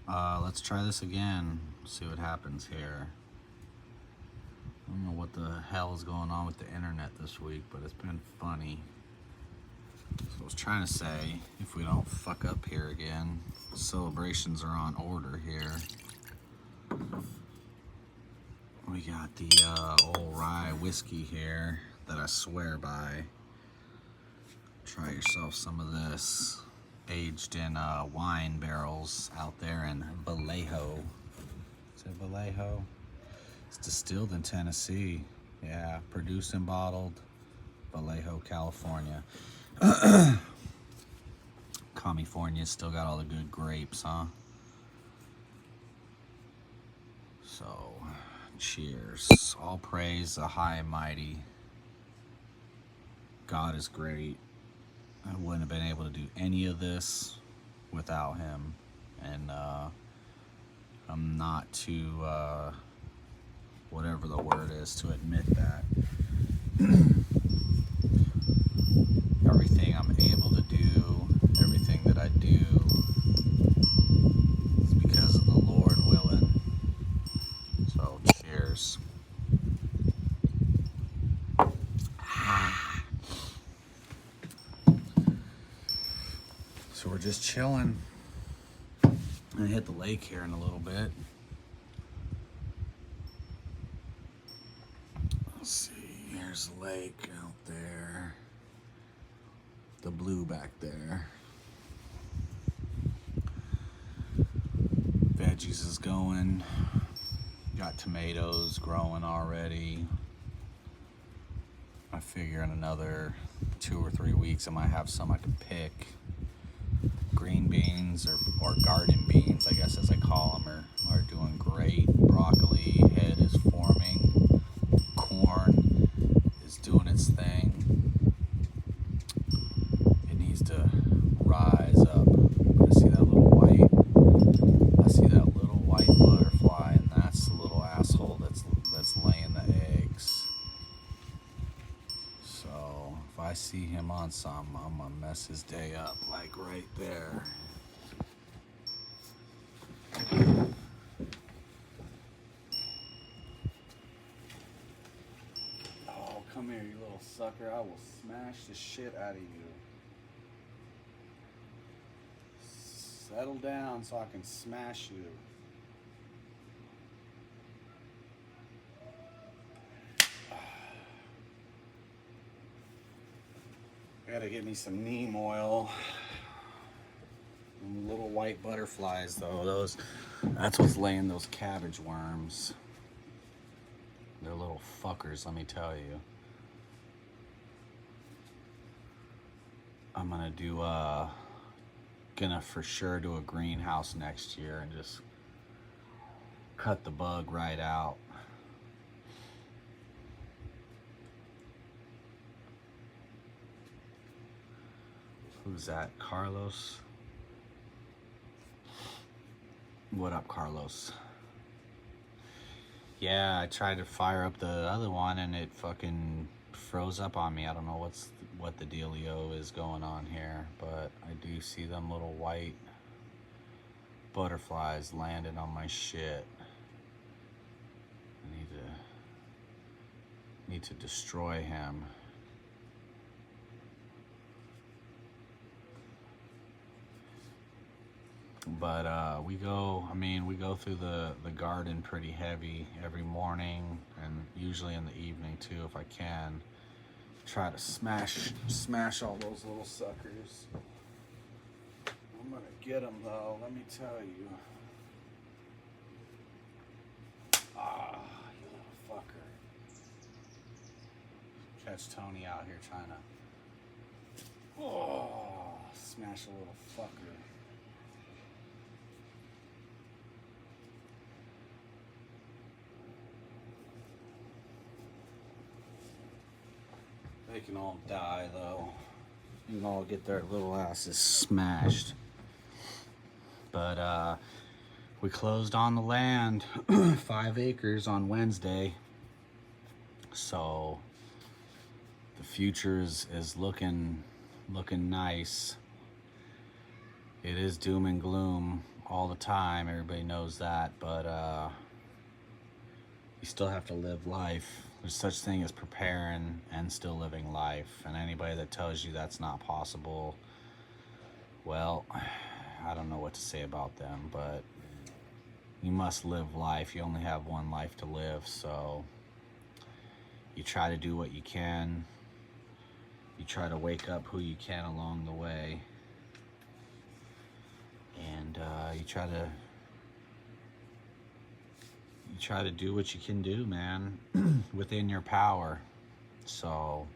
Let's try this again. See what happens here. I don't know what the hell is going on with the internet this week, but it's been funny. So I was trying to say, if we don't fuck up here again, celebrations are on order here. We got the old rye whiskey here that I swear by. Try yourself some of this. Aged in wine barrels out there in Vallejo. Is it Vallejo? It's distilled in Tennessee. Yeah, produced and bottled, Vallejo, California. California's still got all the good grapes, huh? So, cheers. All praise the high and mighty. God is great. I wouldn't have been able to do any of this without him. And I'm not too, whatever the word is, to admit that. Everything I'm able to do, everything that I do, is because of the Lord willing. So, cheers. So we're just chilling. I'm gonna hit the lake here in a little bit. Let's see, here's the lake out there. The blue back there. Veggies is going. Got tomatoes growing already. I figure in another 2 or 3 weeks I might have some I can pick. Green beans or garden beans, I guess as I call them, are doing great. Broccoli head is forming. Corn is doing its thing. It needs to rise up. I see that little white butterfly, and that's the little asshole that's laying the eggs. So if I see him on some, I'm gonna mess his day up, like right there. Oh, come here, you little sucker. I will smash the shit out of you. Settle down so I can smash you. I gotta get me some neem oil. Little white butterflies, though. That's what's laying those cabbage worms. They're little fuckers, let me tell you. I'm gonna for sure do a greenhouse next year and just cut the bug right out. Who's that? Carlos? What up, Carlos? Yeah, I tried to fire up the other one and it fucking froze up on me. I don't know what the dealio is going on here, but I do see them little white butterflies landing on my shit. I need to destroy him. But we go through the garden pretty heavy every morning, and usually in the evening too if I can. Try to smash all those little suckers. I'm gonna get them though, let me tell you. Ah, you little fucker. Catch Tony out here trying to smash a little fucker. They can all die though. You can all get their little asses smashed. But we closed on the land, 5 acres on Wednesday. So the future is looking nice. It is doom and gloom all all the time. Everybody knows that, but you still have to live life. There's such thing as preparing and still living life. And anybody that tells you that's not possible, well, I don't know what to say about them, but you must live life. You only have one life to live, so you try to do what you can. You try to wake up who you can along the way. And you try to do what you can do, man, within your power. So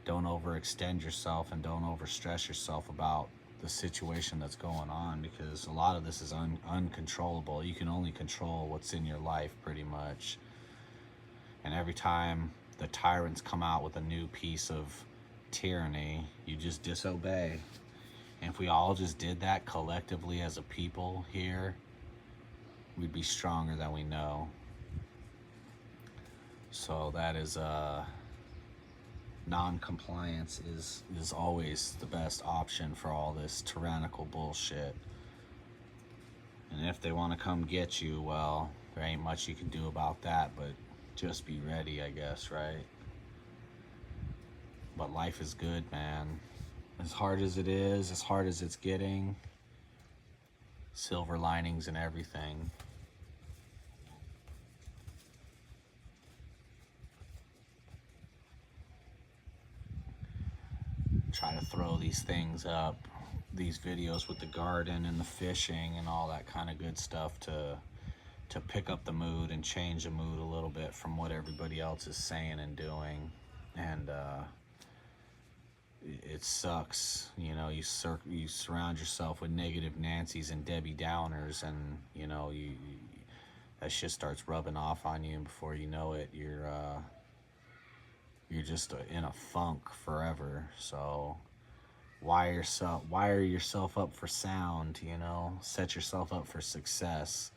don't overextend yourself and don't overstress yourself about the situation that's going on, because a lot of this is uncontrollable. You can only control what's in your life, pretty much. And every time the tyrants come out with a new piece of tyranny, you just disobey. And if we all just did that collectively as a people here, we'd be stronger than we know. So that is non-compliance is always the best option for all this tyrannical bullshit. And if they want to come get you, well, there ain't much you can do about that, but just be ready, I guess, right? But life is good, man. As hard as it is, as hard as it's getting, silver linings and everything. Try to throw these things up, these videos with the garden and the fishing and all that kind of good stuff to pick up the mood and change the mood a little bit from what everybody else is saying and doing. And it sucks, you know. You surround yourself with negative Nancys and Debbie Downers, and you know that shit starts rubbing off on you, and before you know it, you're just in a funk forever. So wire yourself up for sound, you know. Set yourself up for success.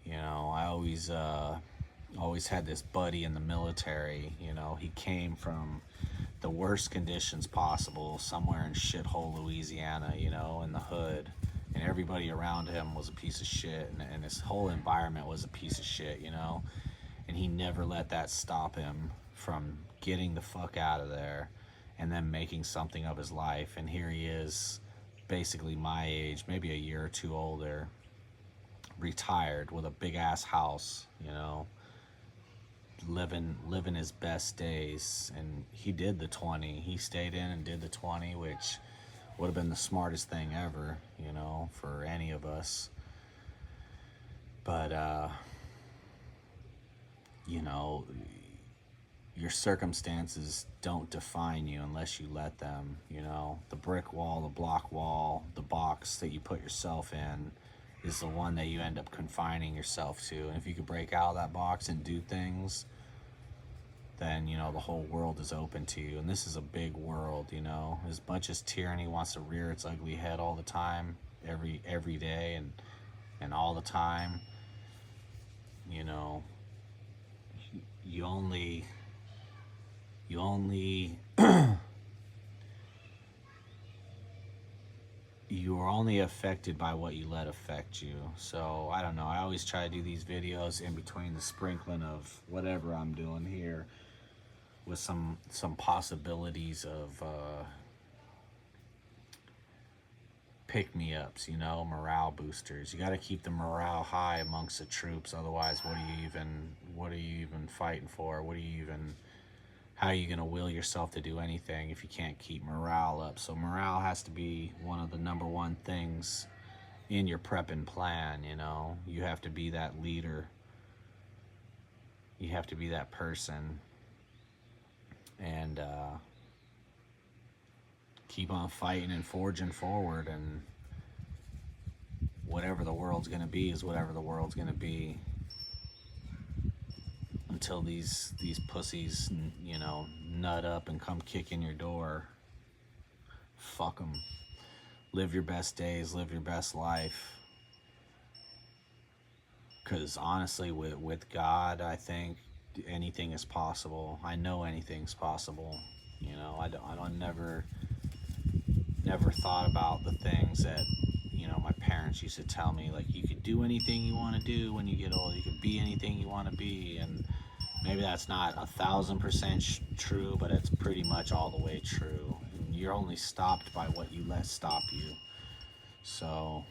You know, I always had this buddy in the military. You know, he came from the worst conditions possible, somewhere in shithole Louisiana, you know, in the hood, and everybody around him was a piece of shit, and his whole environment was a piece of shit, you know. And he never let that stop him from getting the fuck out of there and then making something of his life. And here he is, basically my age, maybe a year or two older, retired with a big ass house, you know, living his best days. And he did the 20. He stayed in and did the 20, which would have been the smartest thing ever, you know, for any of us. But you know, your circumstances don't define you unless you let them. You know, the brick wall, the block wall, the box that you put yourself in is the one that you end up confining yourself to. And if you could break out of that box and do things, then, you know, the whole world is open to you. And this is a big world, you know. As much as tyranny wants to rear its ugly head all the time, every day and all the time, you know, you only you are only affected by what you let affect you. So I don't know, I always try to do these videos in between the sprinkling of whatever I'm doing here with some possibilities of pick-me-ups, you know, morale boosters. You got to keep the morale high amongst the troops, otherwise what are you even fighting for? How are you going to will yourself to do anything if you can't keep morale up? So morale has to be one of the number one things in your prepping plan, you know. You have to be that leader. You have to be that person. And keep on fighting and forging forward, and whatever the world's going to be is whatever the world's going to be. Until these pussies, you know, nut up and come kick in your door. Fuck them. Live your best days, live your best life. Because honestly, with God, I think anything is possible. I know anything's possible. You know, I never thought about the things that, you know, my parents parents used to tell me, like, you could do anything you want to do when you get old. You could be anything you want to be. And maybe that's not 1,000% true, but it's pretty much all the way true. And you're only stopped by what you let stop you. So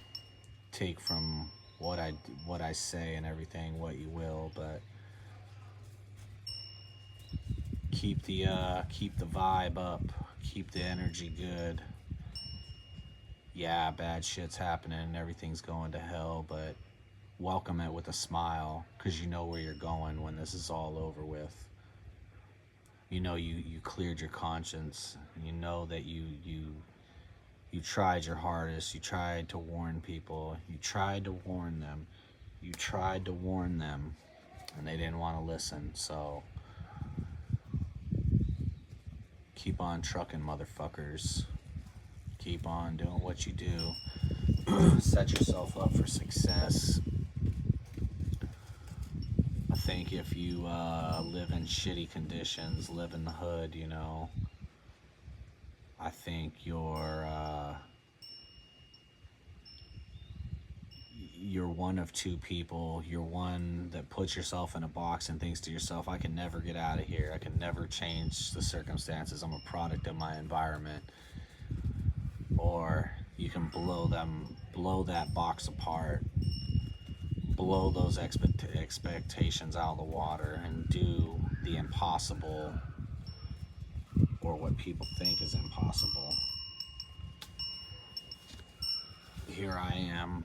take from what I say and everything what you will, but keep the vibe up, keep the energy good. Yeah, bad shit's happening, everything's going to hell, but welcome it with a smile, because you know where you're going when this is all over with. You know you cleared your conscience. You know that you tried your hardest. You tried to warn people. You tried to warn them. You tried to warn them, and they didn't want to listen. So keep on trucking, motherfuckers. Keep on doing what you do. Set yourself up for success. I think if you live in shitty conditions, live in the hood, you know, I think you're one of two people. You're one that puts yourself in a box and thinks to yourself, I can never get out of here. I can never change the circumstances. I'm a product of my environment. Or you can blow that box apart, blow those expectations out of the water, and do the impossible, or what people think is impossible. Here I am.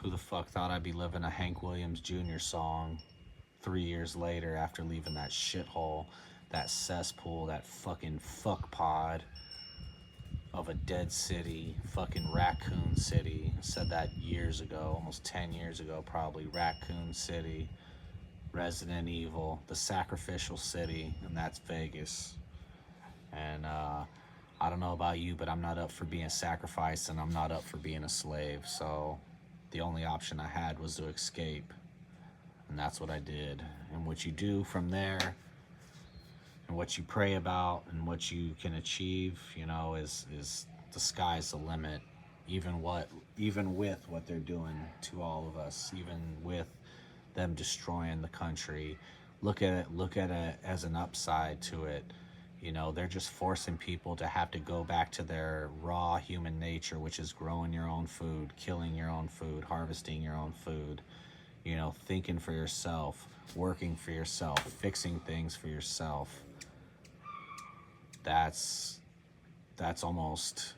Who the fuck thought I'd be living a Hank Williams Jr. song 3 years later after leaving that shithole, that cesspool, that fucking fuck pod of a dead city, fucking Raccoon City. I said that years ago, almost 10 years ago probably. Raccoon City, Resident Evil, the sacrificial city, and that's Vegas. And I don't know about you, but I'm not up for being sacrificed, and I'm not up for being a slave. So the only option I had was to escape, and that's what I did. And what you do from there, and what you pray about, and what you can achieve, you know, is the sky's the limit. Even with what they're doing to all of us, even with them destroying the country, look at it as an upside to it. You know, they're just forcing people to have to go back to their raw human nature, which is growing your own food, killing your own food, harvesting your own food, you know, thinking for yourself, working for yourself, fixing things for yourself. That's almost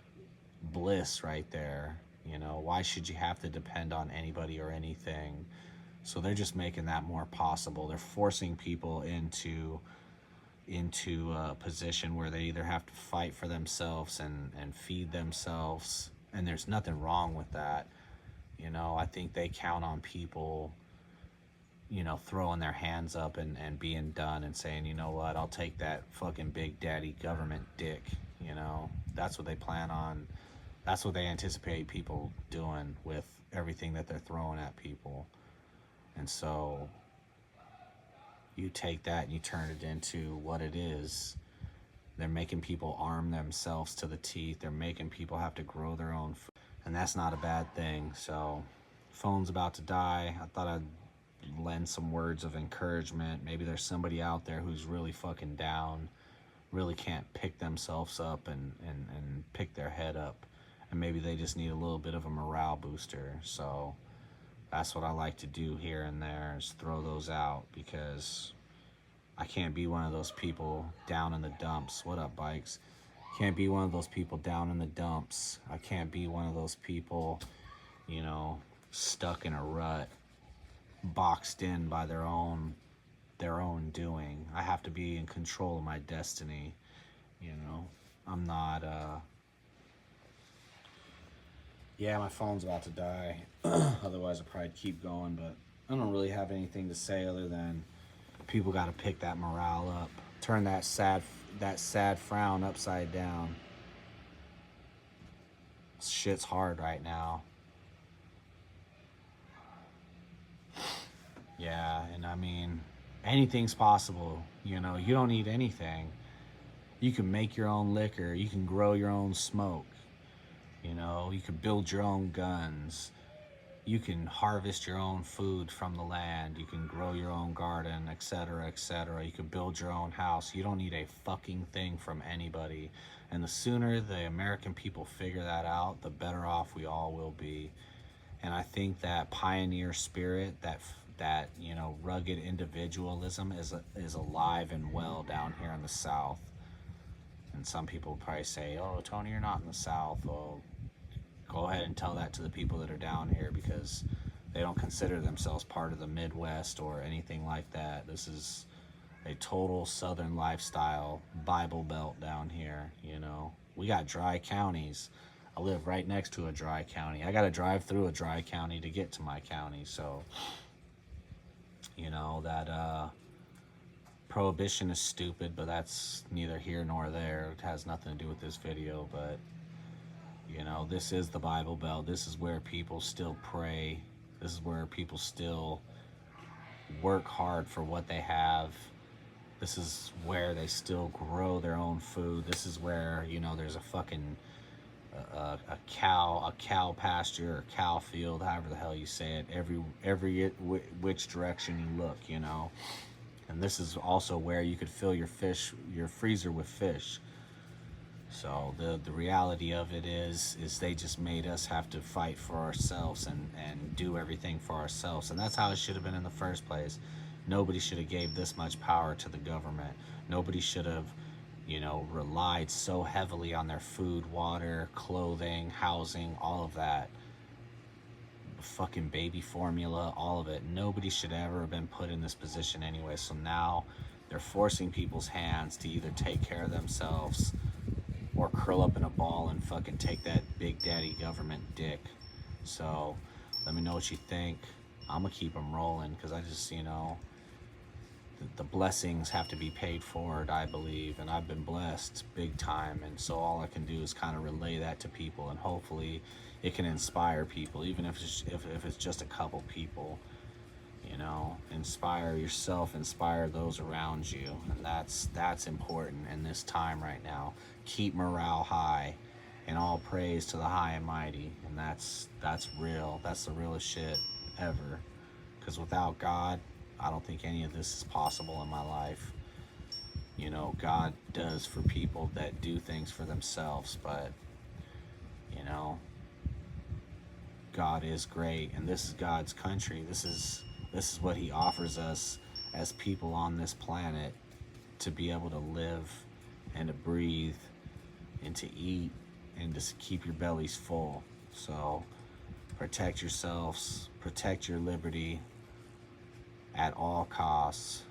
bliss right there. You know, why should you have to depend on anybody or anything? So they're just making that more possible. They're forcing people into a position where they either have to fight for themselves and feed themselves, and there's nothing wrong with that. You know, I think they count on people, you know, throwing their hands up and being done and saying, you know what, I'll take that fucking big daddy government dick. You know, that's what they plan on. That's what they anticipate people doing with everything that they're throwing at people. And so you take that and you turn it into what it is. They're making people arm themselves to the teeth. They're making people have to grow their own food. And that's not a bad thing. So, phone's about to die. I thought I'd lend some words of encouragement. Maybe there's somebody out there who's really fucking down, really can't pick themselves up and pick their head up. And maybe they just need a little bit of a morale booster. So that's what I like to do here and there, is throw those out, because I can't be one of those people down in the dumps. What up, Bikes? Can't be one of those people down in the dumps. I can't be one of those people, you know, stuck in a rut, boxed in by their own doing. I have to be in control of my destiny. You know, I'm not yeah, my phone's about to die. Otherwise I'd probably keep going, but I don't really have anything to say other than people got to pick that morale up, turn that sad frown upside down. Shit's hard right now. Yeah, and I mean, anything's possible. You know, you don't need anything. You can make your own liquor. You can grow your own smoke. You know, you can build your own guns. you can harvest your own food from the land, you can grow your own garden, etc., etc. You can build your own house. You don't need a fucking thing from anybody. And the sooner the American people figure that out, the better off we all will be. And I think that pioneer spirit, that you know, rugged individualism is alive and well down here in the South. And some people probably say, "Oh, Tony, you're not in the South." Well, go ahead and tell that to the people that are down here, because they don't consider themselves part of the Midwest or anything like that. This is a total Southern lifestyle, Bible Belt down here. You know, we got dry counties. I live right next to a dry county. I got to drive through a dry county to get to my county. So, you know, that prohibition is stupid, but that's neither here nor there. It has nothing to do with this video, but you know, this is the Bible Belt. This is where people still pray. This is where people still work hard for what they have. This is where they still grow their own food. This is where, you know, there's a fucking a cow pasture or cow field, however the hell you say it, every which direction you look, you know. And this is also where you could fill your freezer with fish. So the reality of it is they just made us have to fight for ourselves and do everything for ourselves. And that's how it should have been in the first place. Nobody should have gave this much power to the government. Nobody should have, you know, relied so heavily on their food, water, clothing, housing, all of that. Fucking baby formula, all of it. Nobody should ever have been put in this position anyway. So now they're forcing people's hands to either take care of themselves or curl up in a ball and fucking take that big daddy government dick. So let me know what you think. I'm gonna keep them rolling, because I just, you know, the blessings have to be paid forward, I believe, and I've been blessed big time. And so all I can do is kind of relay that to people, and hopefully it can inspire people, even if it's just a couple people. You know, inspire yourself, inspire those around you, and that's important in this time right now. Keep morale high, and all praise to the high and mighty. And that's real. That's the realest shit ever. Because without God, I don't think any of this is possible in my life. You know, God does for people that do things for themselves, but you know, God is great, and this is God's country. This is what he offers us as people on this planet, to be able to live and to breathe and to eat and to keep your bellies full. So protect yourselves, protect your liberty at all costs.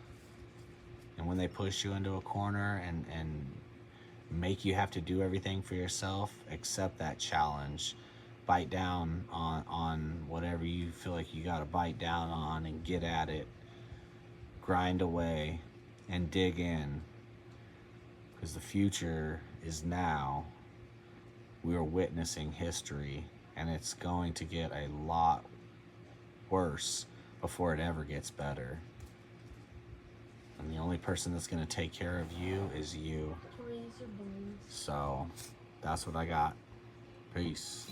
And when they push you into a corner and make you have to do everything for yourself, accept that challenge. Bite down on whatever you feel like you got to bite down on, and get at it. Grind away and dig in, because the future is now. We are witnessing history, and it's going to get a lot worse before it ever gets better. And the only person that's going to take care of you is you. So that's what I got. Peace.